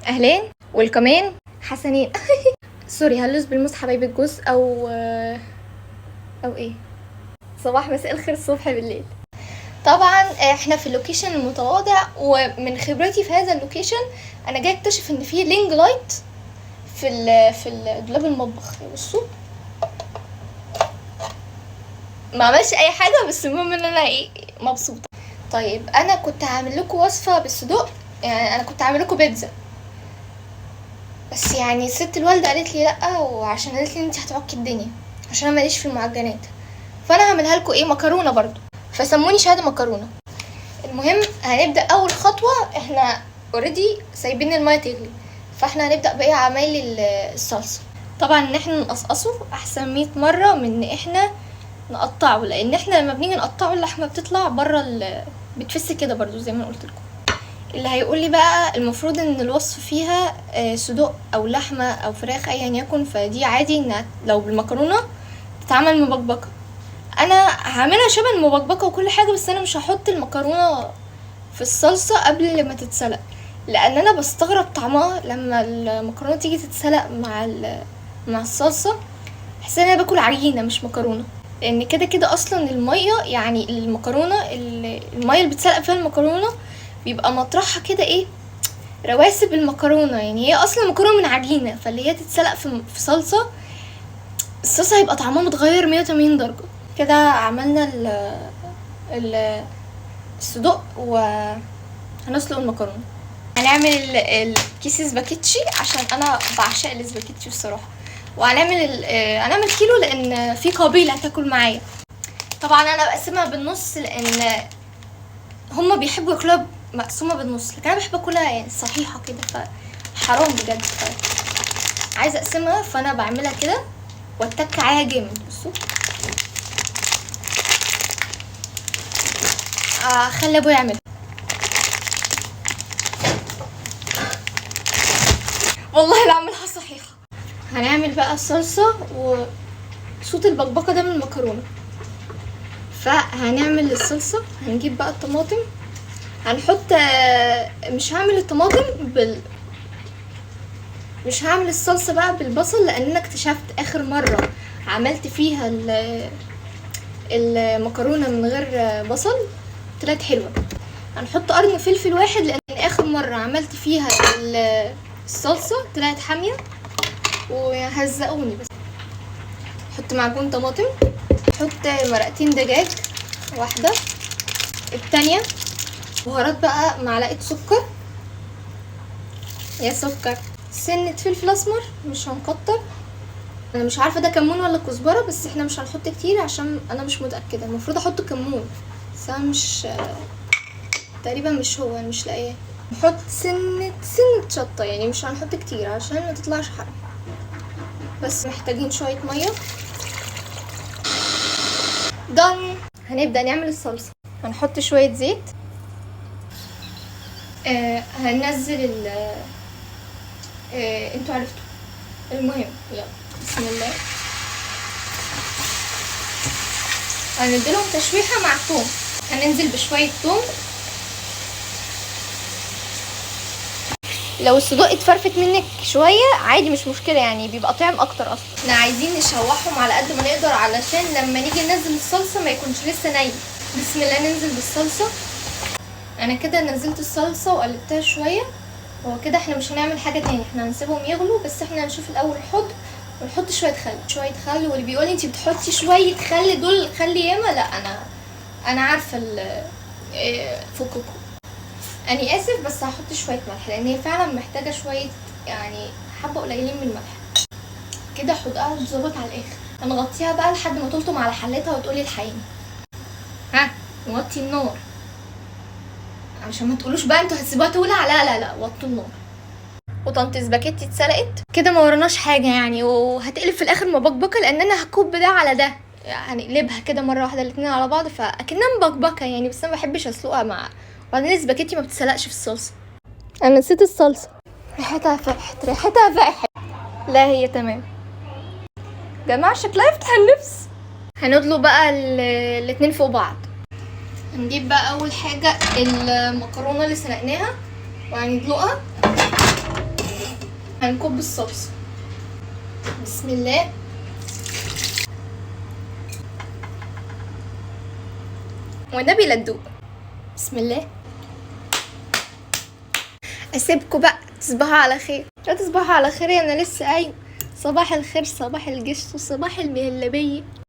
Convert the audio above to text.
اهلين والكمان حسنين. سوري، هلوس بالموس حبايب الجوز او ايه. صباح مساء الخير، الصبح بالليل. طبعا احنا في اللوكيشن المتواضع، ومن خبرتي في هذا اللوكيشن انا جاي اكتشف ان في لينج لايت في دولاب المطبخ. بصوا، ما عملش اي حاجه، بس المهم ان انا مبسوطه. طيب انا كنت هعمل لكم وصفه بالصدوق، يعني انا كنت هعمل لكم بيتزا، بس يعني الست الوالده قالت لي لا، وعشان قالت لي انت هتعكي الدنيا عشان انا ماليش في المعجنات، فانا هعملها لكم مكرونه برضو، فسموني شهاده مكرونه. المهم هنبدا. اول خطوه احنا اوريدي سايبين الميه تغلي، فاحنا هنبدا بايه؟ عمايل الصلصه. طبعا ان احنا نقصقصه احسن 100 مره من ان احنا نقطعه، لان احنا لما بنيجي نقطعه اللحمه بتطلع بره بتفس كده برضو زي ما قلت لكم. اللي هيقول لي بقى المفروض ان الوصف فيها صدوق او لحمه او فراخ ايا يكن، فدي عادي ان لو بالمكرونه تتعمل مبكبكه. انا هعملها شبه المبكبكه وكل حاجه، بس انا مش هحط المكرونه في الصلصه قبل ما تتسلق، لان انا بستغرب طعمها لما المكرونه تيجي تتسلق مع الصلصه. احس ان انا باكل عجينه مش مكرونه، لان كده كده اصلا الميه، يعني المكرونه الميه اللي بتسلق فيها المكرونه بيبقى مطرحها كده رواسب المكرونه، يعني هي اصلا مكرونه من عجينه، فاللي هي تتسلق في صلصه، الصلصه هيبقى طعمها متغير 180 درجه. كده عملنا الصدوق وهنسلق المكرونه. هنعمل الكيس سباكيتشي عشان انا بعشق السباكيتشي الصراحه، هنعمل كيلو لان في قبيله هتاكل معايا. طبعا انا بقسمها بالنص لان هما بيحبوا ياكلوها مقسومه بالنص، لكن انا بحب اكلها يعني صحيحه كده، فحرام بجد. عايزه اقسمها، فانا بعملها كده واتك عليها جامد. بصوا، خلي ابويا يعملها، والله لا اعملها صحيحه. هنعمل بقى الصلصه وصوت البكبكه ده من المكرونه. فهنعمل الصلصه، هنجيب بقى الطماطم، هنحط مش هعمل الطماطم مش هعمل الصلصه بقى بالبصل، لان انا اكتشفت اخر مره عملت فيها المكرونه من غير بصل طلعت حلوه. هنحط قرن فلفل واحد، لان اخر مره عملت فيها الصلصه طلعت حاميه وهزقوني. بس نحط معجون طماطم، نحط مرقتين دجاج، واحده التانية بهارات بقى، معلقه سكر، يا سكر، سنه فلفل اسمر مش هنكتر، انا مش عارفه ده كمون ولا كزبره، بس احنا مش هنحط كتير عشان انا مش متاكده. المفروض احط كمون بس انا مش تقريبا مش هو، انا مش لاقيه. نحط سنه شطه، يعني مش هنحط كتير عشان ما تطلعش حرق. بس محتاجين شويه ميه. دن. هنبدا نعمل الصلصه. هنحط شويه زيت، هننزل انتوا عرفتوا. المهم يلا بسم الله، هنديلهم تشويحه مع الثوم. هننزل بشويه ثوم. لو الصدوق اتفرفت منك شويه عادي مش مشكله، يعني بيبقى طعم اكتر. اصلا احنا عايزين نشوحهم على قد ما نقدر علشان لما نيجي ننزل الصلصه ما يكونش لسه ني. بسم الله ننزل بالصلصه. انا كده نزلت الصلصه وقلبتها شويه. هو كده احنا مش هنعمل حاجه تاني، احنا هنسيبهم يغلوا، بس احنا هنشوف الاول الحضر ونحط شويه خل. واللي بيقولي انتي بتحطي شويه خل، دول خل ياما، لا انا عارفه فككم، اني اسف، بس هحط شويه ملح لان هي فعلا محتاجه شويه، يعني حبه قليلين من الملح. كده حدقها تظبط على الاخر. هنغطيها بقى لحد ما تلطم على حلتها وتقولي الحقيني. نوطي النار عشان ما تقولوش بقى انتوا هتسيبوها تولع، لا وطوا النار. وطنط سباكيتي اتسلقت كده، ما وراناش حاجه يعني، وهتقلب في الاخر مبكبكه لان انا هكب ده على ده، هنقلبها كده مره واحده الاتنين على بعض، فاكنها مبكبكه يعني، بس انا ما بحبش اسلقها مع. وبعدين السباكيتي ما بتسلقش في الصلصه. انا نسيت الصلصه، ريحتها فاحت. لا هي تمام جماعه، شكلها يفتح النفس. هندلق بقى الاتنين فوق بعض. هنجيب بقى اول حاجه المكرونه اللي سلقناها وهندلقها. هنكب الصلصة. بسم الله. والنبي لا تدوق. بسم الله. اسيبكم بقى تصبحوا على خير. لا تصبحوا على خير، انا لسه قايم. صباح الخير، صباح الجش، وصباح المهلبية.